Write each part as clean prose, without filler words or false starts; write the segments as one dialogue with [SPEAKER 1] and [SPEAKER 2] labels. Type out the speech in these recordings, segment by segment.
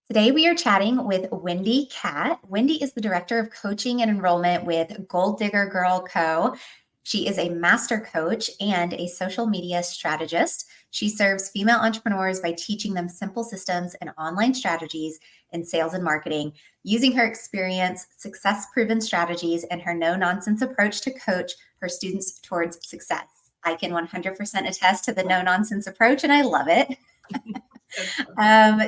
[SPEAKER 1] Today, we are chatting with Wendy Kat. Wendy is the Director of Coaching and Enrollment with Gold Digger Girl Co. She is a master coach and a social media strategist. She serves female entrepreneurs by teaching them simple systems and online strategies in sales and marketing. Using her experience, success proven strategies, and her no nonsense approach to coach her students towards success. I can 100% attest to the no nonsense approach, and I love it.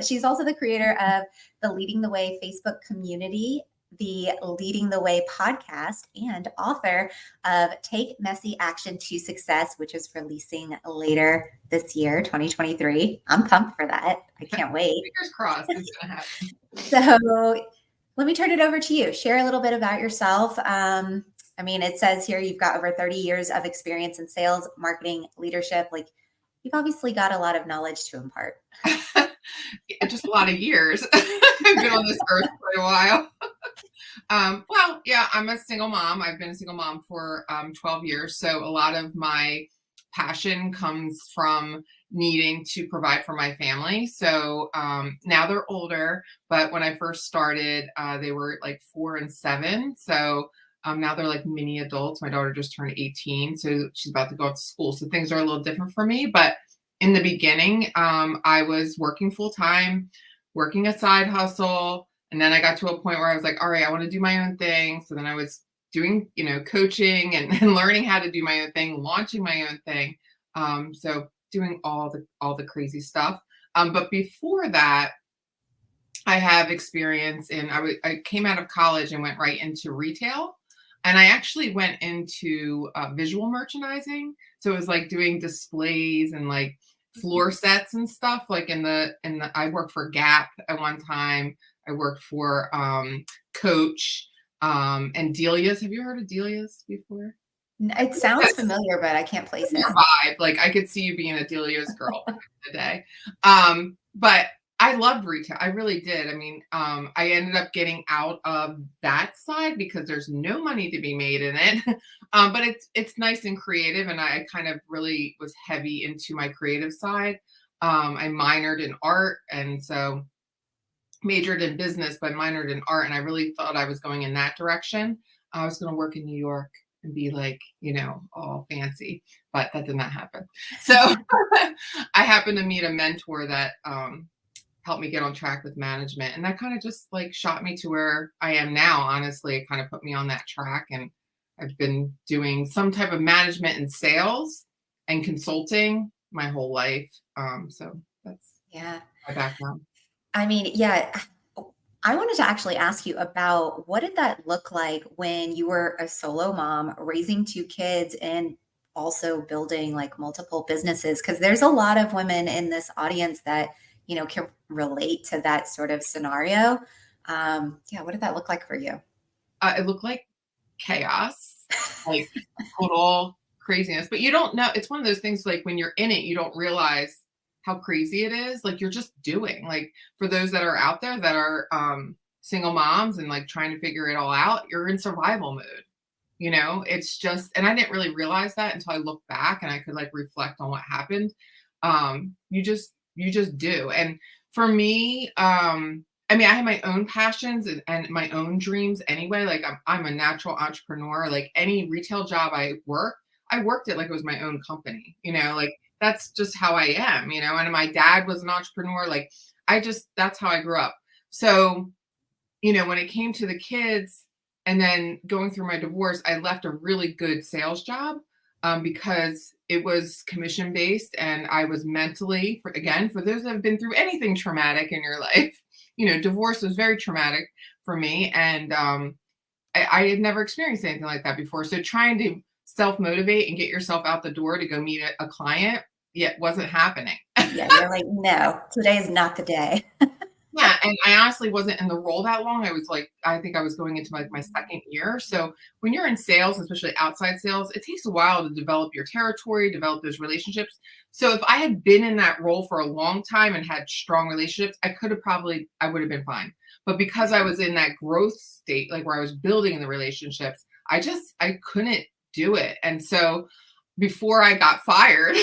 [SPEAKER 1] She's also the creator of the Leading the Way Facebook community, the Leading the Way podcast, and author of Take Messy Action to Success, which is releasing later this year, 2023. I'm pumped for that. I can't wait.
[SPEAKER 2] Fingers crossed it's going to happen.
[SPEAKER 1] So let me turn it over to you. Share a little bit about yourself. It says here you've got over 30 years of experience in sales, marketing, leadership. Like, you've obviously got a lot of knowledge to impart.
[SPEAKER 2] Just a lot of years. I've been on this earth for a while. I'm a single mom. I've been a single mom for 12 years. So a lot of my passion comes from needing to provide for my family. So now they're older, but when I first started, they were like 4 and 7. So now they're like mini adults. My daughter just turned 18, so she's about to go off to school. So things are a little different for me. But in the beginning, I was working full time, working a side hustle. And then I got to a point where I was like, all right, I want to do my own thing. So then I was doing, coaching and learning how to do my own thing, launching my own thing. So doing all the crazy stuff. But before that, I have experience I came out of college and went right into retail. And I actually went into visual merchandising. So it was like doing displays and like floor sets and stuff. Like I worked for Gap at one time. I worked for Coach and Delia's. Have you heard of Delia's before?
[SPEAKER 1] It sounds familiar, but I can't place it.
[SPEAKER 2] Your vibe. Like, I could see you being a Delia's girl back in the day. But I loved retail. I really did. I ended up getting out of that side because there's no money to be made in it. But it's nice and creative. And I kind of really was heavy into my creative side. I minored in art. And so majored in business, but minored in art. And I really thought I was going in that direction. I was going to work in New York and be like, all fancy, but that did not happen. So I happened to meet a mentor that, helped me get on track with management. And that kind of just like shot me to where I am now. Honestly, it kind of put me on that track. And I've been doing some type of management and sales and consulting my whole life. So that's my background.
[SPEAKER 1] I wanted to actually ask you about what did that look like when you were a solo mom raising 2 kids and also building like multiple businesses? Because there's a lot of women in this audience that can relate to that sort of scenario. What did that look like for you?
[SPEAKER 2] It looked like chaos, like total craziness. But you don't know. It's one of those things like when you're in it, you don't realize how crazy it is. Like, you're just doing. Like, for those that are out there that are single moms and like trying to figure it all out, you're in survival mode. It's just, and I didn't really realize that until I looked back and I could like reflect on what happened. You just do. And for me, I have my own passions and my own dreams anyway. Like, I'm a natural entrepreneur. Like, any retail job I worked it like it was my own company, like that's just how I am, and my dad was an entrepreneur. Like, that's how I grew up. So, when it came to the kids and then going through my divorce, I left a really good sales job because it was commission based, and I was mentally, for those that have been through anything traumatic in your life, divorce was very traumatic for me. And I had never experienced anything like that before. So trying to self-motivate and get yourself out the door to go meet a client, wasn't happening.
[SPEAKER 1] You're like, no, today is not the day.
[SPEAKER 2] Yeah. And I honestly wasn't in the role that long. I think I was going into like my second year. So when you're in sales, especially outside sales, it takes a while to develop your territory, develop those relationships. So if I had been in that role for a long time and had strong relationships, I would have been fine. But because I was in that growth state, like where I was building the relationships, I couldn't do it. And so before I got fired,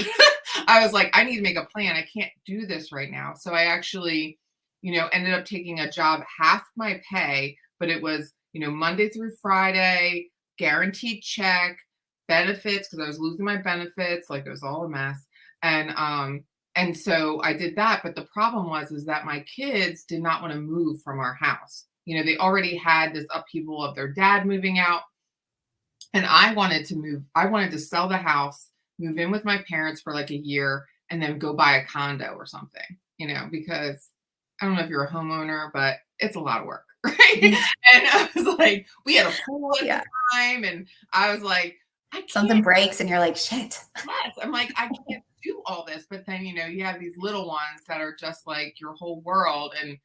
[SPEAKER 2] I was like, I need to make a plan. I can't do this right now. So I actually ended up taking a job half my pay, but it was, Monday through Friday, guaranteed check, benefits, because I was losing my benefits. Like, it was all a mess. And so I did that. But the problem was is that my kids did not want to move from our house. They already had this upheaval of their dad moving out. And I wanted to move. I wanted to sell the house, move in with my parents for like a year, and then go buy a condo or something, because I don't know if you're a homeowner, but it's a lot of work, right?
[SPEAKER 1] Mhm.
[SPEAKER 2] And I was like, we had a pool at
[SPEAKER 1] Yeah.
[SPEAKER 2] the time, and I was like, I
[SPEAKER 1] Something
[SPEAKER 2] can't.
[SPEAKER 1] breaks and you're like, shit.
[SPEAKER 2] Yes. I'm like, I can't do all this. But then, you have these little ones that are just like your whole world. And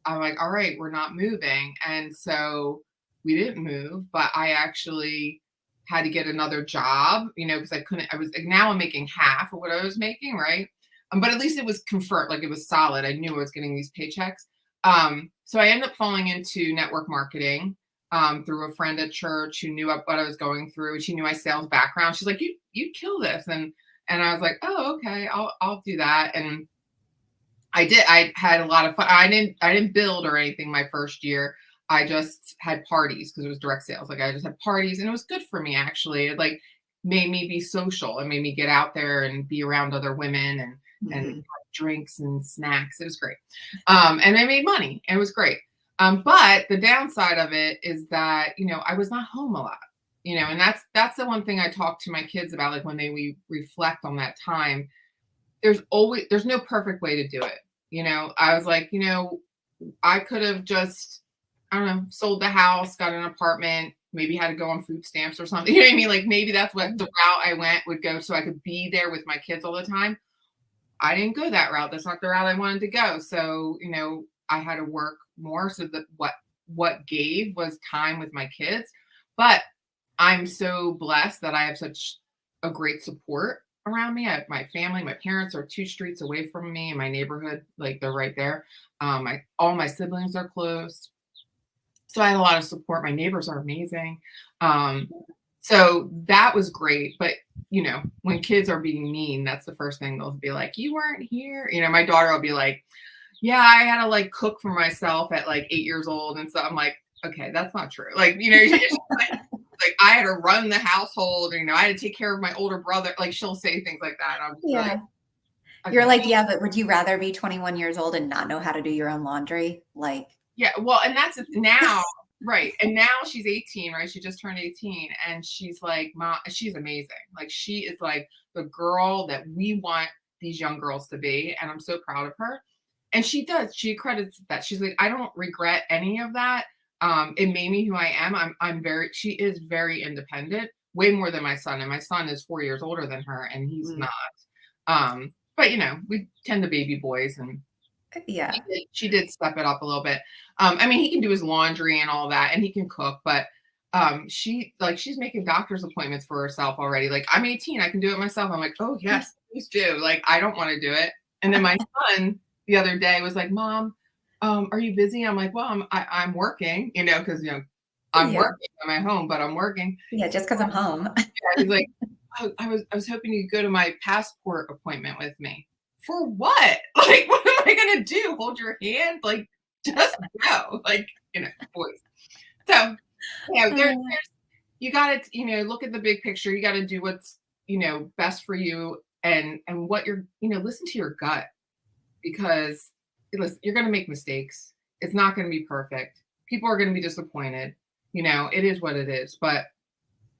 [SPEAKER 2] I'm like, all right, we're not moving. And so we didn't move, but I actually had to get another job, because now I'm making half of what I was making, right? But at least it was confirmed, like it was solid. I knew I was getting these paychecks. So I ended up falling into network marketing through a friend at church who knew what I was going through. She knew my sales background. She's like, you kill this. And I was like, oh, okay, I'll do that. And I did. I had a lot of fun. I didn't build or anything my first year. I just had parties because it was direct sales. Like, I just had parties, and it was good for me, actually. It like made me be social. It made me get out there and be around other women and
[SPEAKER 1] Mhm.
[SPEAKER 2] have drinks and snacks. It was great. And I made money, and it was great. But the downside of it is that, I was not home a lot, and that's the one thing I talk to my kids about, like when we reflect on that time. There's no perfect way to do it. I was like, I could have just, I don't know, sold the house, got an apartment, maybe had to go on food stamps or something. You know what I mean? Like, maybe that's what the route I went would go, so I could be there with my kids all the time. I didn't go that route. That's not the route I wanted to go. So, I had to work more, so that what gave was time with my kids. But I'm so blessed that I have such a great support around me. I have my family. My parents are 2 streets away from me in my neighborhood. Like, they're right there. All my siblings are close. So I had a lot of support. My neighbors are amazing. So that was great. But, when kids are being mean, that's the first thing they'll be like, you weren't here. My daughter will be like, yeah, I had to like cook for myself at like 8 years old. And so I'm like, okay, that's not true. Like, like I had to run the household, I had to take care of my older brother. Like, she'll say things like that. And I'm just like,
[SPEAKER 1] Yeah. You're
[SPEAKER 2] okay.
[SPEAKER 1] like, yeah, but would you rather be 21 years old and not know how to do your own laundry? Like,
[SPEAKER 2] Yeah. Well, and that's now, right. And now she's 18, right? She just turned 18, and she's like, Mom, she's amazing. Like, she is like the girl that we want these young girls to be. And I'm so proud of her. And she does. She credits that. She's like, I don't regret any of that. It made me who I am. She is very independent, way more than my son. And my son is 4 years older than her, and he's
[SPEAKER 1] mm,
[SPEAKER 2] not. But we tend to baby boys, and
[SPEAKER 1] yeah.
[SPEAKER 2] she did step it up a little bit. He can do his laundry and all that, and he can cook, but she's making doctor's appointments for herself already. Like, I'm 18, I can do it myself. I'm like, oh yes, please do. Like, I don't want to do it. And then my son the other day was like, Mom, are you busy? I'm like, well, I'm working, because I'm
[SPEAKER 1] Yeah.
[SPEAKER 2] working. I'm at home, but I'm working.
[SPEAKER 1] Yeah. Just because I'm home.
[SPEAKER 2] He's like, I was hoping you could go to my passport appointment with me. For what? Like, what am I gonna do? Hold your hand? Like, just go. Like, boys. So, there's you gotta, look at the big picture. You gotta do what's, best for you, and what you're, listen to your gut, because listen, you're gonna make mistakes. It's not gonna be perfect. People are gonna be disappointed. It is what it is. But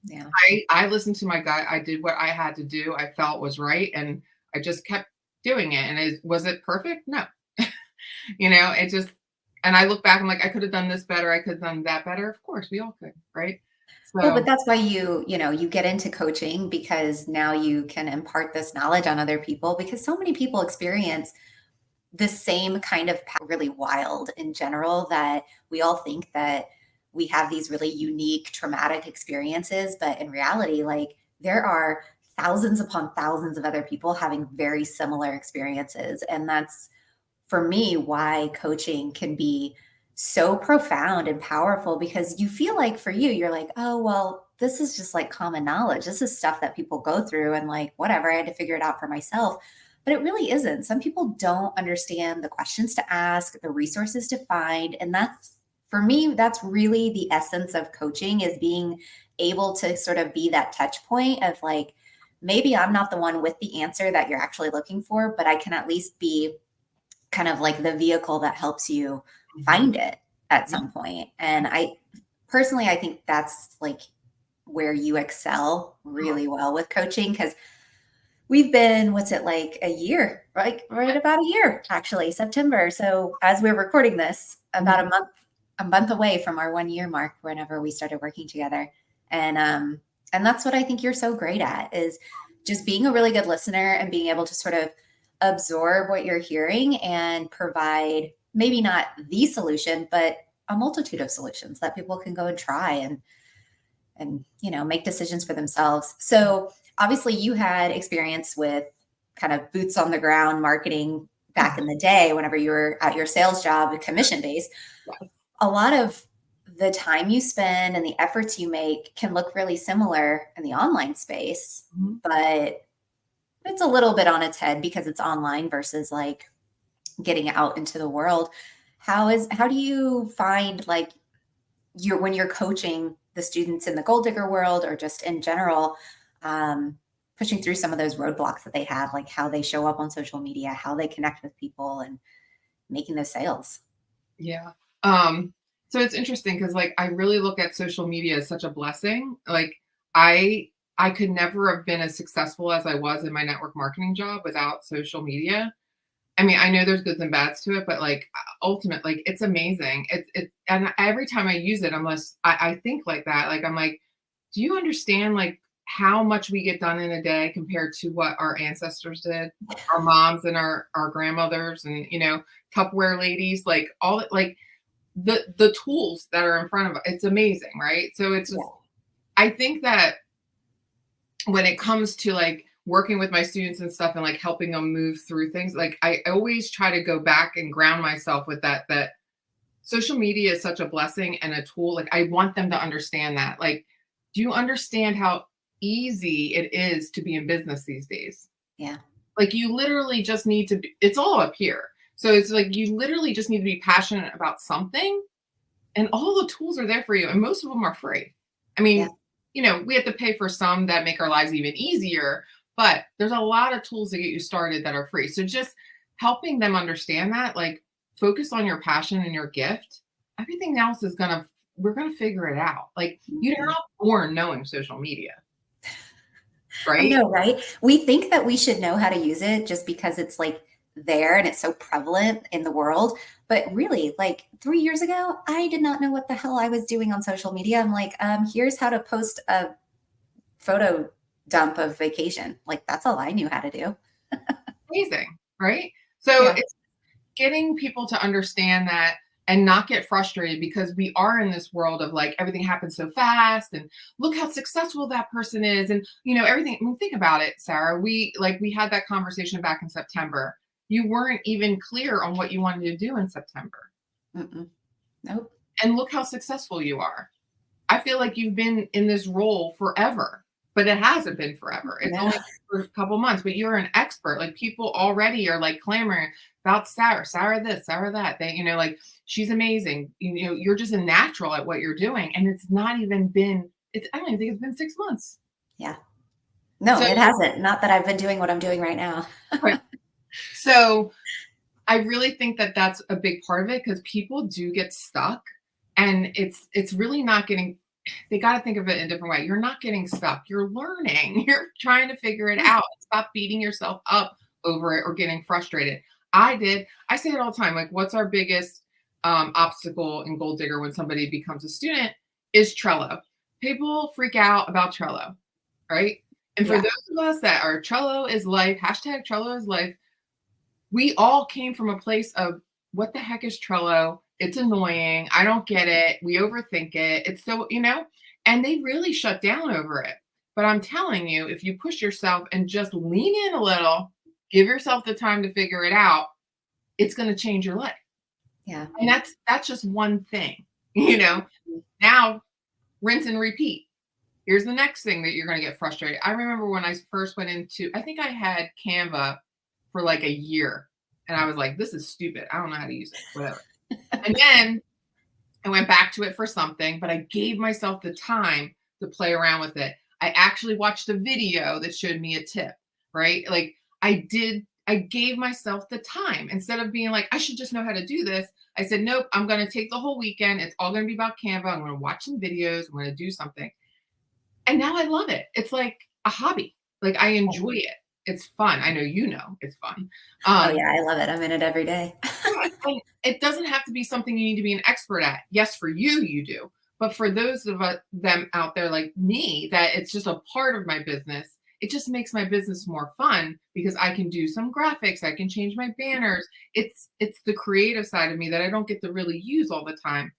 [SPEAKER 1] Yeah.
[SPEAKER 2] I listened to my gut. I did what I had to do. I felt was right, and I just kept doing it. And was it perfect? No. It just, and I look back, I'm like, I could have done this better. I could have done that better. Of course, we all could, right?
[SPEAKER 1] Well, but
[SPEAKER 2] So
[SPEAKER 1] that's why you get into coaching, because now you can impart this knowledge on other people, because so many people experience the same kind of really wild in general, that we all think that we have these really unique traumatic experiences, but in reality, like, there are thousands upon thousands of other people having very similar experiences. And that's, for me, why coaching can be so profound and powerful, because you feel like, for you, you're like, oh, well, this is just like common knowledge. This is stuff that people go through, and like, whatever, I had to figure it out for myself. but it really isn't. Some people don't understand the questions to ask, the resources to find. And that's, for me, that's really the essence of coaching, is being able to sort of be that touch point of like, maybe I'm not the one with the answer that you're actually looking for, but I can at least be kind of like the vehicle that helps you
[SPEAKER 2] Mhm.
[SPEAKER 1] find it at
[SPEAKER 2] Yeah.
[SPEAKER 1] some point. And I personally, I think that's like where you excel really well with coaching, because we've been, what's it, like a year, right about a year, actually, September. So as we're recording this, about
[SPEAKER 2] Mhm.
[SPEAKER 1] a month away from our 1 year mark, whenever we started working together. And that's what I think you're so great at, is just being a really good listener and being able to sort of absorb what you're hearing and provide maybe not the solution, but a multitude of solutions that people can go and try and make decisions for themselves. So obviously you had experience with kind of boots on the ground marketing back in the day whenever you were at your sales job, commission based.
[SPEAKER 2] Yeah.
[SPEAKER 1] A lot of the time you spend and the efforts you make can look really similar in the online space,
[SPEAKER 2] Mhm.
[SPEAKER 1] but it's a little bit on its head because it's online versus like getting out into the world. How do you find like when you're coaching the students in the gold digger world, or just in general, um, pushing through some of those roadblocks that they have, like how they show up on social media, how they connect with people, and making those sales?
[SPEAKER 2] Yeah. Um, so it's interesting because like I really look at social media as such a blessing. Like I I could never have been as successful as I was in my network marketing job without social media. I mean, I know there's goods and bads to it, but like ultimate, like it's amazing. And every time I use it, I think like that. Like I'm like, do you understand like how much we get done in a day compared to what our ancestors did, our moms and our grandmothers and Tupperware ladies, like like the tools that are in front of us. It's amazing, right? So it's just,
[SPEAKER 1] Yeah.
[SPEAKER 2] I think that when it comes to like working with my students and stuff and like helping them move through things, like I always try to go back and ground myself with that social media is such a blessing and a tool. Like I want them to understand that. Like, do you understand how easy it is to be in business these days?
[SPEAKER 1] Yeah.
[SPEAKER 2] Like you literally just need to be, it's all up here. So it's like you literally just need to be passionate about something and all the tools are there for you. And most of them are free. I
[SPEAKER 1] Yeah.
[SPEAKER 2] mean, we have to pay for some that make our lives even easier, but there's a lot of tools to get you started that are free. So just helping them understand that, like focus on your passion and your gift. Everything else we're gonna figure it out. Like you're
[SPEAKER 1] Mhm.
[SPEAKER 2] not born knowing social media,
[SPEAKER 1] I
[SPEAKER 2] right?
[SPEAKER 1] know, right? We think that we should know how to use it just because it's like there and it's so prevalent in the world. But really, like 3 years ago, I did not know what the hell I was doing on social media. I'm like, here's how to post a photo dump of vacation. Like, that's all I knew how to do.
[SPEAKER 2] Amazing, right? So
[SPEAKER 1] Yeah.
[SPEAKER 2] it's getting people to understand that and not get frustrated because we are in this world of like everything happens so fast and look how successful that person is and everything. I mean, think about it, Sarah. We had that conversation back in September. You weren't even clear on what you wanted to do in September.
[SPEAKER 1] Mm-mm. Nope.
[SPEAKER 2] And look how successful you are. I feel like you've been in this role forever, but it hasn't been forever. It's
[SPEAKER 1] No.
[SPEAKER 2] only for a couple months, but you're an expert. Like people already are like clamoring about Sarah this, Sarah that. They, like she's amazing. You're just a natural at what you're doing. And it's not even been, I don't even think it's been 6 months.
[SPEAKER 1] Yeah. No,
[SPEAKER 2] So,
[SPEAKER 1] it hasn't. Not that I've been doing what I'm doing right now.
[SPEAKER 2] right. So I really think that that's a big part of it because people do get stuck and it's really not getting, they got to think of it in a different way. You're not getting stuck. You're learning. You're trying to figure it
[SPEAKER 1] Yeah.
[SPEAKER 2] out. Stop beating yourself up over it or getting frustrated. I say it all the time. Like, what's our biggest obstacle in Gold Digger when somebody becomes a student is Trello. People freak out about Trello, right? And for
[SPEAKER 1] Yeah.
[SPEAKER 2] those of us that are Trello is life, hashtag Trello is life, we all came from a place of what the heck is Trello? It's annoying. I don't get it. We overthink it. It's so, and they really shut down over it. But I'm telling you, if you push yourself and just lean in a little, give yourself the time to figure it out, it's going to change your life.
[SPEAKER 1] Yeah.
[SPEAKER 2] And that's just one thing, you know. Now, rinse and repeat. Here's the next thing that you're going to get frustrated. I remember when I first went into, I think I had Canva for like a year. And I was like, this is stupid. I don't know how to use it, whatever. And then I went back to it for something, but I gave myself the time to play around with it. I actually watched a video that showed me a tip, right? Like I gave myself the time instead of being like, I should just know how to do this. I said, nope, I'm going to take the whole weekend. It's all going to be about Canva. I'm going to watch some videos. I'm going to do something. And now I love it. It's like a hobby. Like I enjoy it. It's fun. I know it's fun.
[SPEAKER 1] Oh yeah, I love it. I'm in it every day.
[SPEAKER 2] Yeah, and it doesn't have to be something you need to be an expert at. Yes, for you, you do. But for those of them out there like me, that it's just a part of my business, it just makes my business more fun because I can do some graphics, I can change my banners. It's the creative side of me that I don't get to really use all the time.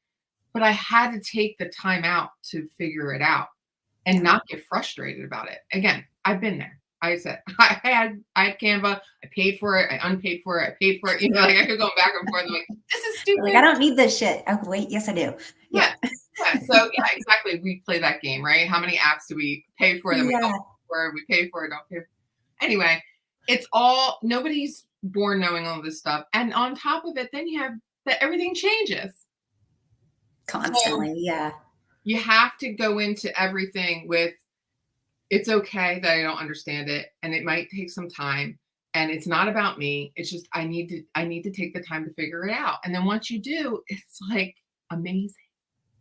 [SPEAKER 2] But I had to take the time out to figure it out and not get frustrated about it. Again, I've been there. I said, I had Canva, I paid for it, I unpaid for it, I paid for it. You know, like I could go back and forth. I'm like, this is stupid.
[SPEAKER 1] Like, I don't need this shit. Oh, wait, yes, I do.
[SPEAKER 2] Yeah. Yeah. So yeah, exactly. We play that game, right? How many apps do we pay for? Then we don't pay for it, we pay for it, don't pay for it. Anyway, it's all, nobody's born knowing all this stuff. And on top of it, then you have that everything changes.
[SPEAKER 1] Constantly,
[SPEAKER 2] so
[SPEAKER 1] yeah.
[SPEAKER 2] You have to go into everything with, it's okay that I don't understand it, and it might take some time, and it's not about me. It's just I need to take the time to figure it out. And then once you do, it's like amazing.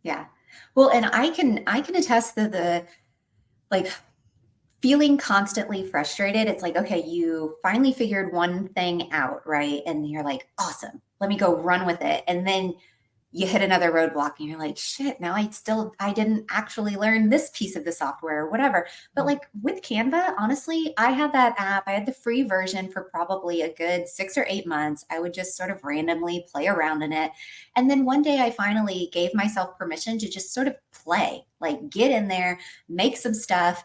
[SPEAKER 1] Yeah. Well, and I can attest to the like feeling constantly frustrated. It's like, okay, you finally figured one thing out, right? And you're like, awesome, let me go run with it. And then you hit another roadblock and you're like, shit, now I didn't actually learn this piece of the software or whatever. But like with Canva, honestly, I had that app. I had the free version for probably a good 6 or 8 months. I would just sort of randomly play around in it. And then one day I finally gave myself permission to just sort of play, like get in there, make stuff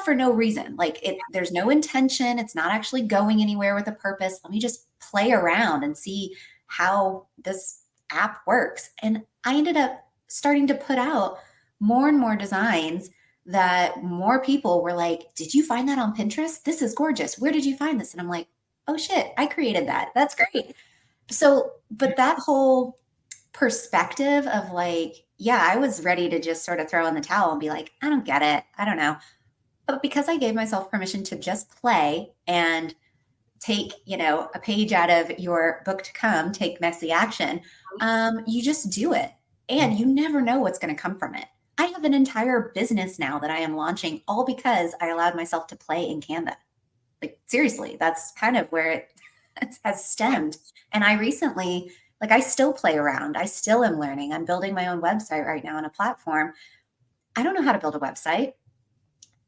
[SPEAKER 1] for no reason. Like there's no intention. It's not actually going anywhere with a purpose. Let me just play around and see how this app works. And I ended up starting to put out more and more designs that more people were like, did you find that on Pinterest? This is gorgeous. Where did you find this? And I'm like, oh shit, I created that. That's great. So, but that whole perspective of like, yeah, I was ready to just sort of throw in the towel and be like, I don't get it. I don't know. But because I gave myself permission to just play and take, a page out of your book to come, take messy action, you just do it. And you never know what's going to come from it. I have an entire business now that I am launching all because I allowed myself to play in Canva. Like, seriously, that's kind of where it has stemmed. And I recently, like, I still play around. I still am learning. I'm building my own website right now on a platform. I don't know how to build a website,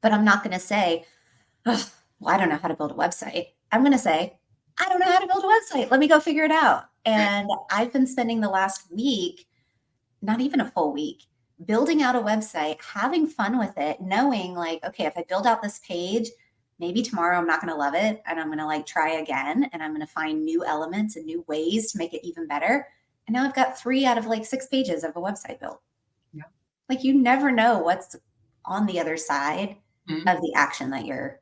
[SPEAKER 1] but I'm not going to say, oh, well, I don't know how to build a website. I'm going to say, I don't know how to build a website. Let me go figure it out. And I've been spending the last week, not even a full week, building out a website, having fun with it, knowing like, okay, if I build out this page, maybe tomorrow I'm not going to love it. And I'm going to like try again. And I'm going to find new elements and new ways to make it even better. And now I've got 3 out of like 6 pages of a website built. Yeah. Like you never know what's on the other side of the action that you're,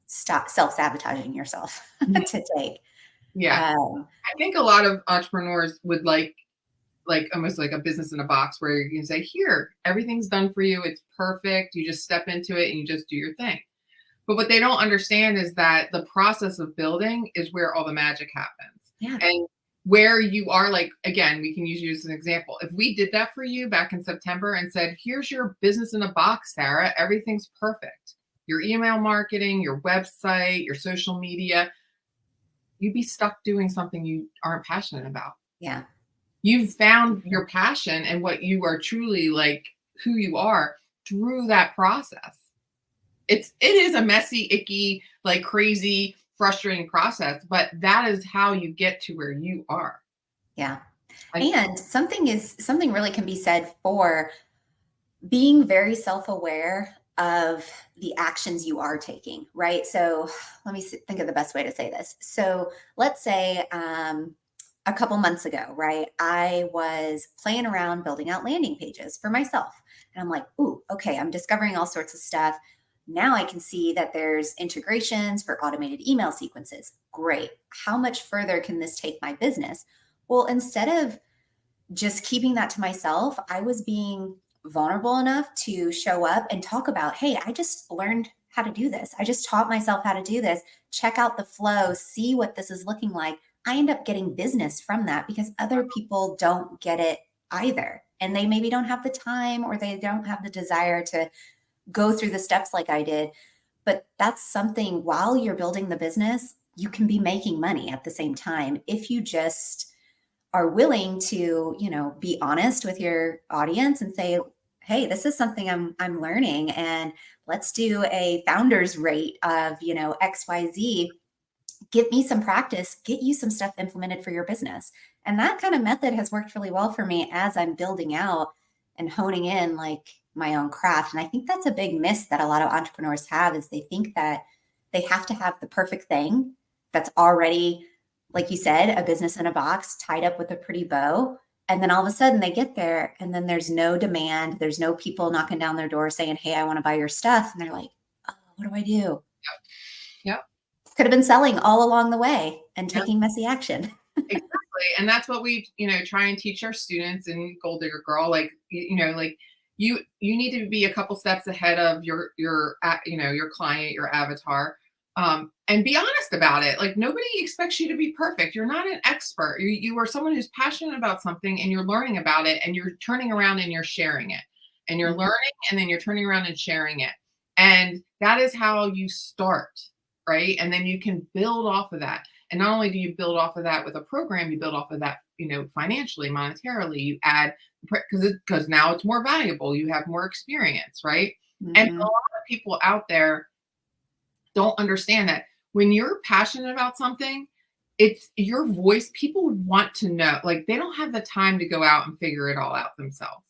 [SPEAKER 1] stop self-sabotaging yourself to take.
[SPEAKER 2] Yeah. I think a lot of entrepreneurs would like almost like a business in a box where you can say, here, everything's done for you. It's perfect. You just step into it and you just do your thing. But what they don't understand is that the process of building is where all the magic happens.
[SPEAKER 1] Yeah.
[SPEAKER 2] And where you are, like, again, we can use you as an example. If we did that for you back in September and said, here's your business in a box, Sarah, everything's perfect. Your email marketing, your website, your social media, you'd be stuck doing something you aren't passionate about.
[SPEAKER 1] Yeah.
[SPEAKER 2] You've found your passion and what you are truly like, who you are through that process. It is a messy, icky, like crazy, frustrating process, but that is how you get to where you are.
[SPEAKER 1] Yeah. And something really can be said for being very self-aware of the actions you are taking, right? So let me think of the best way to say this. So let's say a couple months ago, right, I was playing around building out landing pages for myself. And I'm like, ooh, okay, I'm discovering all sorts of stuff. Now I can see that there's integrations for automated email sequences. Great. How much further can this take my business? Well, instead of just keeping that to myself, I was being vulnerable enough to show up and talk about, hey, I just learned how to do this. I just taught myself how to do this. Check out the flow, see what this is looking like. I end up getting business from that because other people don't get it either. And they maybe don't have the time or they don't have the desire to go through the steps like I did. But that's something while you're building the business, you can be making money at the same time if you just are willing to, be honest with your audience and say, hey, this is something I'm learning, and let's do a founder's rate of, XYZ. Give me some practice, get you some stuff implemented for your business. And that kind of method has worked really well for me as I'm building out and honing in like my own craft. And I think that's a big miss that a lot of entrepreneurs have, is they think that they have to have the perfect thing that's already, like you said, a business in a box tied up with a pretty bow. And then all of a sudden they get there and then there's no demand. There's no people knocking down their door saying, hey, I want to buy your stuff. And they're like, oh, what do I do?
[SPEAKER 2] Yep.
[SPEAKER 1] Could have been selling all along the way and taking messy action.
[SPEAKER 2] Exactly. And that's what we, try and teach our students in Gold Digger Girl. Like, like you need to be a couple steps ahead of your client, your avatar. And be honest about it. Like, nobody expects you to be perfect. You're not an expert. You are someone who's passionate about something and you're learning about it and you're turning around and you're sharing it and you're learning and then you're turning around and sharing it. And that is how you start. Right. And then you can build off of that. And not only do you build off of that with a program, you build off of that, financially, monetarily, you add, because now it's more valuable. You have more experience. Right. Mm-hmm. And a lot of people out there don't understand that when you're passionate about something, it's your voice. People want to know, like, they don't have the time to go out and figure it all out themselves,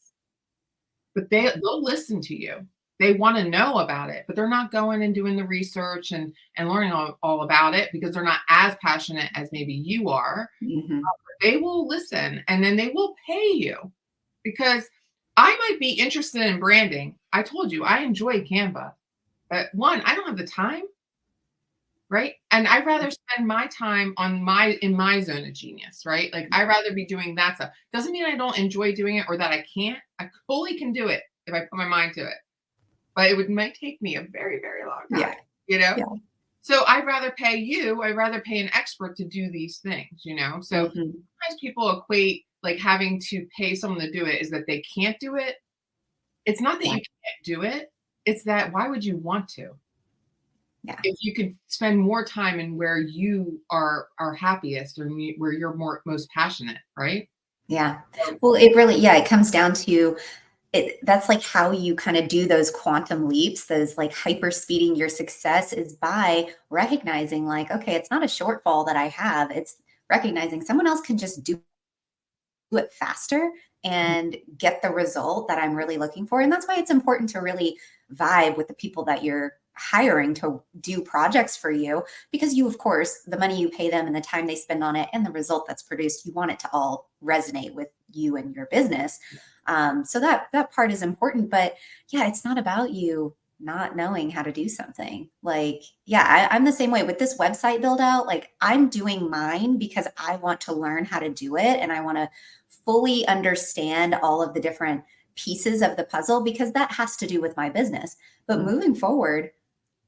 [SPEAKER 2] but they'll listen to you. They want to know about it, but they're not going and doing the research and learning all about it because they're not as passionate as maybe you are. Mm-hmm. They will listen and then they will pay you, because I might be interested in branding. I told you, I enjoy Canva, but one, I don't have the time. Right. And I'd rather spend my time in my zone of genius. Right. Like, I'd rather be doing that stuff. Doesn't mean I don't enjoy doing it or that I can't. I fully can do it if I put my mind to it. But it might take me a very, very long time, Yeah. So I'd rather pay an expert to do these things, So sometimes people equate like having to pay someone to do it is that they can't do it. It's not that you can't do it. It's that, why would you want to? Yeah. If you could spend more time in where you are happiest or where you're most passionate, right?
[SPEAKER 1] Yeah. Well, it comes down to that's like how you kind of do those quantum leaps, those like hyper speeding your success, is by recognizing like, okay, it's not a shortfall that I have. It's recognizing someone else can just do it faster and get the result that I'm really looking for. And that's why it's important to really vibe with the people that you're hiring to do projects for you, because you, of course, the money you pay them and the time they spend on it and the result that's produced, you want it to all resonate with you and your business. So that part is important, but it's not about you not knowing how to do something. Like, I'm the same way with this website build out. Like, I'm doing mine because I want to learn how to do it. And I want to fully understand all of the different pieces of the puzzle, because that has to do with my business. But moving forward,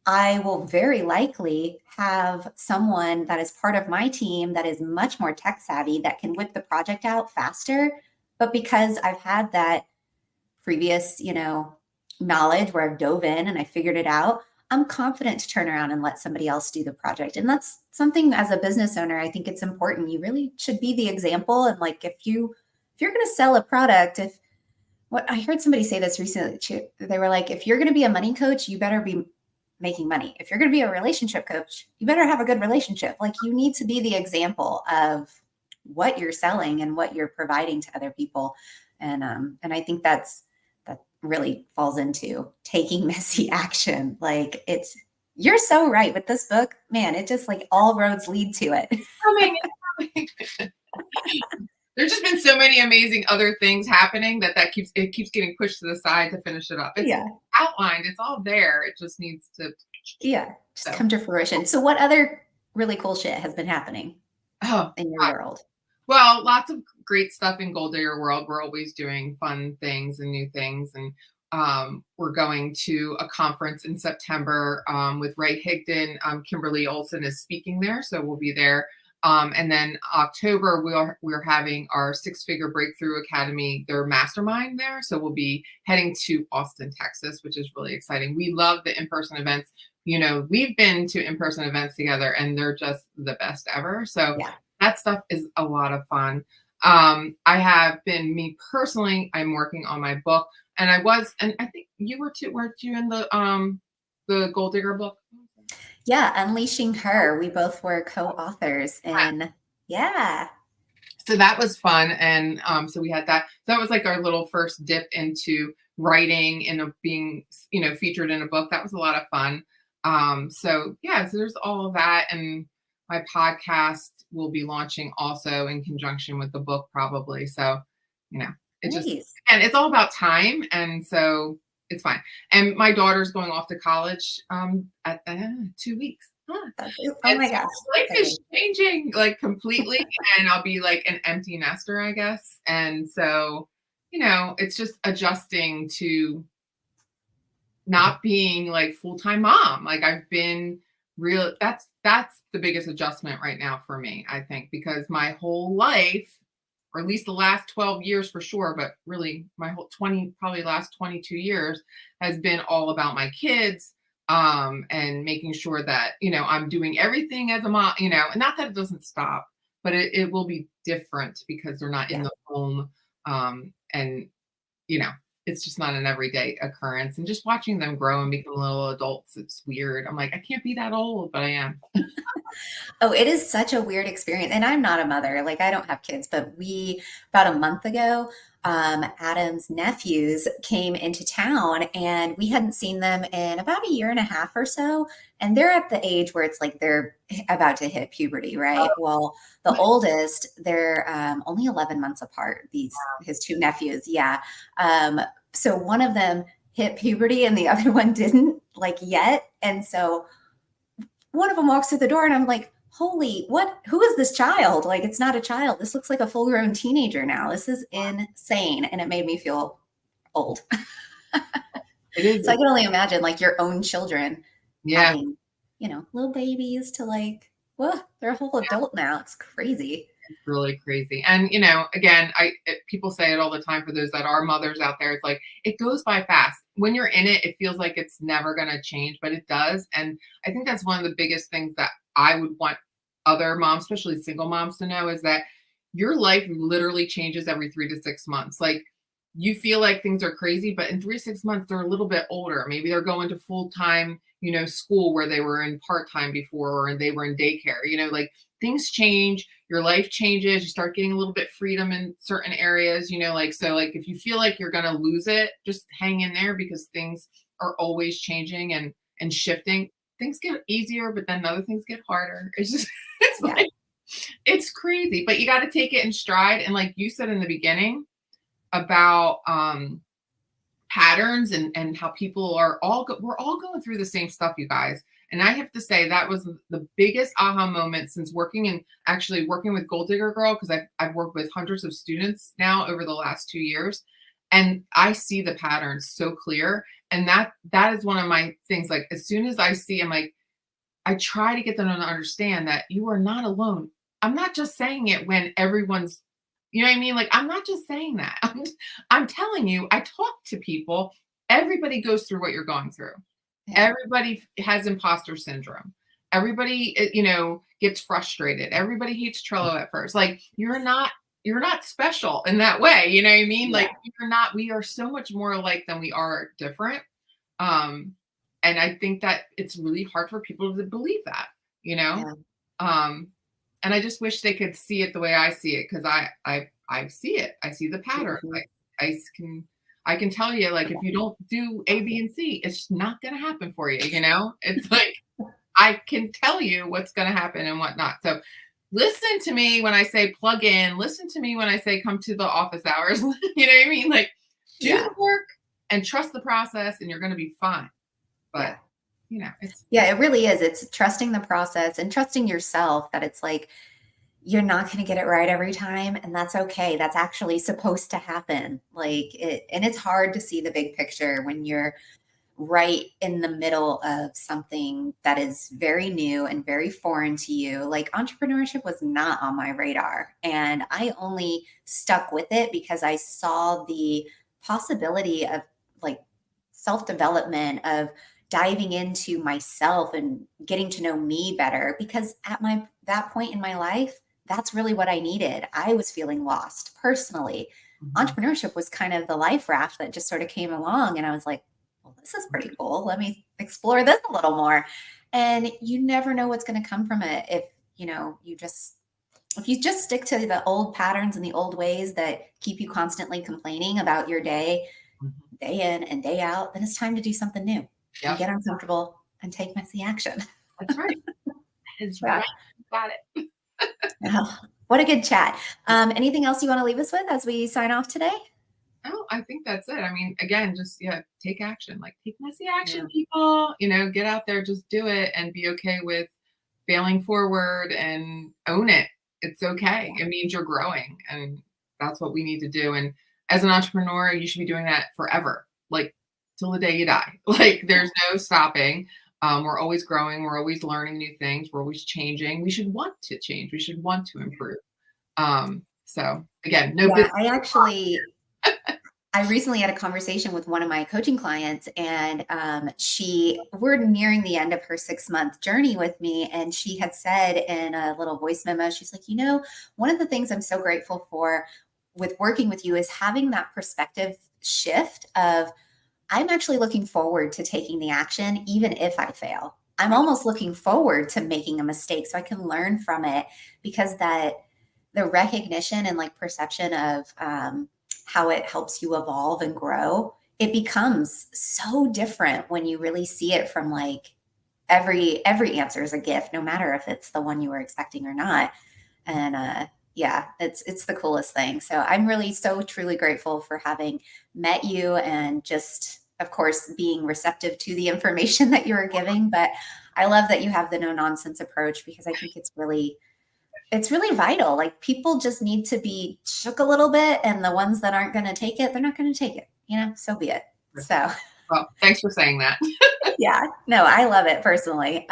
[SPEAKER 1] I will very likely have someone that is part of my team that is much more tech savvy, that can whip the project out faster. But because I've had that previous, knowledge where I've dove in and I figured it out, I'm confident to turn around and let somebody else do the project. And that's something, as a business owner, I think it's important. You really should be the example. And like, if you're going to sell a product, what I heard somebody say this recently, they were like, if you're going to be a money coach, you better be making money. If you're going to be a relationship coach, you better have a good relationship. Like, you need to be the example of what you're selling and what you're providing to other people. And I think that really falls into taking messy action. Like, you're so right with this book, man. It just, like, all roads lead to it.
[SPEAKER 2] There's just been so many amazing other things happening that keeps getting pushed to the side to finish it up. It's
[SPEAKER 1] Yeah.
[SPEAKER 2] outlined, it's all there. It just needs to.
[SPEAKER 1] Yeah. Just
[SPEAKER 2] So,
[SPEAKER 1] come to fruition. So what other really cool shit has been happening
[SPEAKER 2] oh,
[SPEAKER 1] in your world?
[SPEAKER 2] well, lots of great stuff in Gold Digger World. We're always doing fun things and new things. And we're going to a conference in September with Ray Higdon. Kimberly Olson is speaking there, so we'll be there. And then October, we're having our Six-Figure Breakthrough Academy, their mastermind there. So we'll be heading to Austin, Texas, which is really exciting. We love the in-person events. We've been to in-person events together, and they're just the best ever. So
[SPEAKER 1] Yeah.
[SPEAKER 2] that stuff is a lot of fun. Me personally, I'm working on my book, and I think you were too, weren't you in the Gold Digger book?
[SPEAKER 1] Yeah. Unleashing Her. We both were co-authors and yeah.
[SPEAKER 2] So that was fun. And so we had that. So that was like our little first dip into writing and being, featured in a book. That was a lot of fun. So there's all of that. And my podcast will be launching also in conjunction with the book, probably. So, it just,
[SPEAKER 1] Nice.
[SPEAKER 2] and it's all about time. And so it's fine. And my daughter's going off to college at 2 weeks.
[SPEAKER 1] Oh
[SPEAKER 2] And
[SPEAKER 1] my
[SPEAKER 2] so
[SPEAKER 1] gosh.
[SPEAKER 2] life is changing like completely, and I'll be like an empty nester, I guess. And so, it's just adjusting to not being like full-time mom. Like I've been that's the biggest adjustment right now for me, I think, because my whole life, or at least the last 12 years for sure, but really my whole probably last 22 years has been all about my kids. And making sure that, I'm doing everything as a mom, and not that it doesn't stop, but it will be different because they're not in the home. And, it's just not an everyday occurrence. And just watching them grow and become little adults, it's weird. I'm like, I can't be that old, but I am.
[SPEAKER 1] Oh, it is such a weird experience. And I'm not a mother, like I don't have kids, but about a month ago, Adam's nephews came into town and we hadn't seen them in about a year and a half or so. And they're at the age where it's like they're about to hit puberty, right? Well, the oldest, they're only 11 months apart, his two nephews. Yeah. So one of them hit puberty and the other one didn't like yet. And so one of them walks through the door and I'm like, who is this child? Like, it's not a child. This looks like a full grown teenager now. This is insane. And it made me feel old.
[SPEAKER 2] It is.
[SPEAKER 1] So I can only imagine like your own children having, little babies to like, well, they're a whole adult now. It's crazy.
[SPEAKER 2] It's really crazy. And, again, people say it all the time for those that are mothers out there. It's like, it goes by fast. When you're in it, it feels like it's never going to change, but it does. And I think that's one of the biggest things that I would want other moms, especially single moms, to know is that your life literally changes every 3 to 6 months. Like you feel like things are crazy, but in 3 to 6 months, they're a little bit older. Maybe they're going to full-time, school where they were in part-time before, or they were in daycare, like things change, your life changes, you start getting a little bit freedom in certain areas, so if you feel like you're going to lose it, just hang in there because things are always changing and shifting. Things get easier, but then other things get harder. It's just, like, it's crazy, but you got to take it in stride. And like you said in the beginning about, patterns and how people we're all going through the same stuff, you guys. And I have to say that was the biggest aha moment since working with Gold Digger Girl, because I've worked with hundreds of students now over the last 2 years. And I see the patterns so clear. And that is one of my things. Like as soon as I see, I'm like, I try to get them to understand that you are not alone. I'm not just saying it when everyone's, you know what I mean? Like, I'm not just saying that. I'm telling you, I talk to people. Everybody goes through what you're going through. Yeah. Everybody has imposter syndrome. Everybody, gets frustrated. Everybody hates Trello at first. Like you're not special in that way. You know what I mean? Yeah. Like we are so much more alike than we are different. And I think that it's really hard for people to believe that, Yeah. And I just wish they could see it the way I see it, because I see it. I see the pattern. Mm-hmm. I can tell you, like, if you don't do A, B, and C, it's not going to happen for you. It's like I can tell you what's going to happen and whatnot. So listen to me when I say plug in, listen to me when I say come to the office hours. You know what I mean? Like, do
[SPEAKER 1] Yeah.
[SPEAKER 2] the work and trust the process and you're going to be fine.
[SPEAKER 1] Yeah.
[SPEAKER 2] But, you know, it's,
[SPEAKER 1] Yeah, it really is. It's trusting the process and trusting yourself that it's like, you're not going to get it right every time. And that's okay. That's actually supposed to happen. Like it, and it's hard to see the big picture when you're right in the middle of something that is very new and very foreign to you. Like entrepreneurship was not on my radar. And I only stuck with it because I saw the possibility of like self development, of diving into myself and getting to know me better. Because at that point in my life, that's really what I needed. I was feeling lost personally.
[SPEAKER 2] mhm.
[SPEAKER 1] Entrepreneurship was kind of the life raft that just sort of came along. And I was like, well, this is pretty cool. Let me explore this a little more. And you never know what's going to come from it if, if you just stick to the old patterns and the old ways that keep you constantly complaining about your day,
[SPEAKER 2] Mhm.
[SPEAKER 1] day in and day out, then it's time to do something new and
[SPEAKER 2] Yep.
[SPEAKER 1] get uncomfortable and take messy action.
[SPEAKER 2] That's right. That's
[SPEAKER 1] Yeah.
[SPEAKER 2] right. Got it.
[SPEAKER 1] Oh, what a good chat. Anything else you want to leave us with as we sign off today?
[SPEAKER 2] Oh, I think that's it. I mean, again, just yeah, take action. Like take messy
[SPEAKER 1] Yeah.
[SPEAKER 2] action, people. You know, get out there, just do it, and be okay with failing forward and own it. It's okay. It means you're growing, and that's what we need to do. And as an entrepreneur, you should be doing that forever, like till the day you die. Like there's no stopping. We're always growing. We're always learning new things. We're always changing. We should want to change. We should want to improve. So again, no
[SPEAKER 1] Yeah,
[SPEAKER 2] business.
[SPEAKER 1] I recently had a conversation with one of my coaching clients, and we're nearing the end of her 6 month journey with me. And she had said in a little voice memo, she's like, one of the things I'm so grateful for with working with you is having that perspective shift of I'm actually looking forward to taking the action, even if I fail. I'm almost looking forward to making a mistake so I can learn from it because the recognition and like perception of how it helps you evolve and grow, it becomes so different when you really see it from like every answer is a gift, no matter if it's the one you were expecting or not. And yeah, it's the coolest thing. So I'm really so truly grateful for having met you and just of course being receptive to the information that you were giving. But I love that you have the no nonsense approach because I think it's really vital. Like people just need to be shook a little bit, and the ones that aren't going to take it, they're not going to take it. So be it. So
[SPEAKER 2] Well, thanks for saying that.
[SPEAKER 1] yeah, no, I love it personally.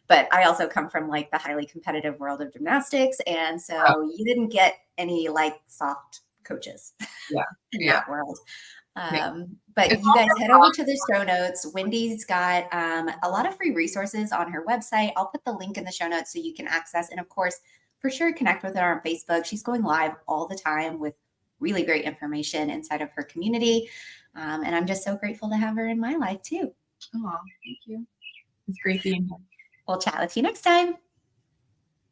[SPEAKER 1] But I also come from like the highly competitive world of gymnastics, and so you didn't get any like soft coaches
[SPEAKER 2] Yeah,
[SPEAKER 1] in
[SPEAKER 2] yeah.
[SPEAKER 1] that world.
[SPEAKER 2] Yeah.
[SPEAKER 1] But
[SPEAKER 2] It's
[SPEAKER 1] you guys head over to the show notes. Wendy's got a lot of free resources on her website. I'll put the link in the show notes so you can access. And of course, for sure, connect with her on Facebook. She's going live all the time with really great information inside of her community. And I'm just so grateful to have her in my life too.
[SPEAKER 2] oh, thank you. It's great being here.
[SPEAKER 1] We'll chat with you next time.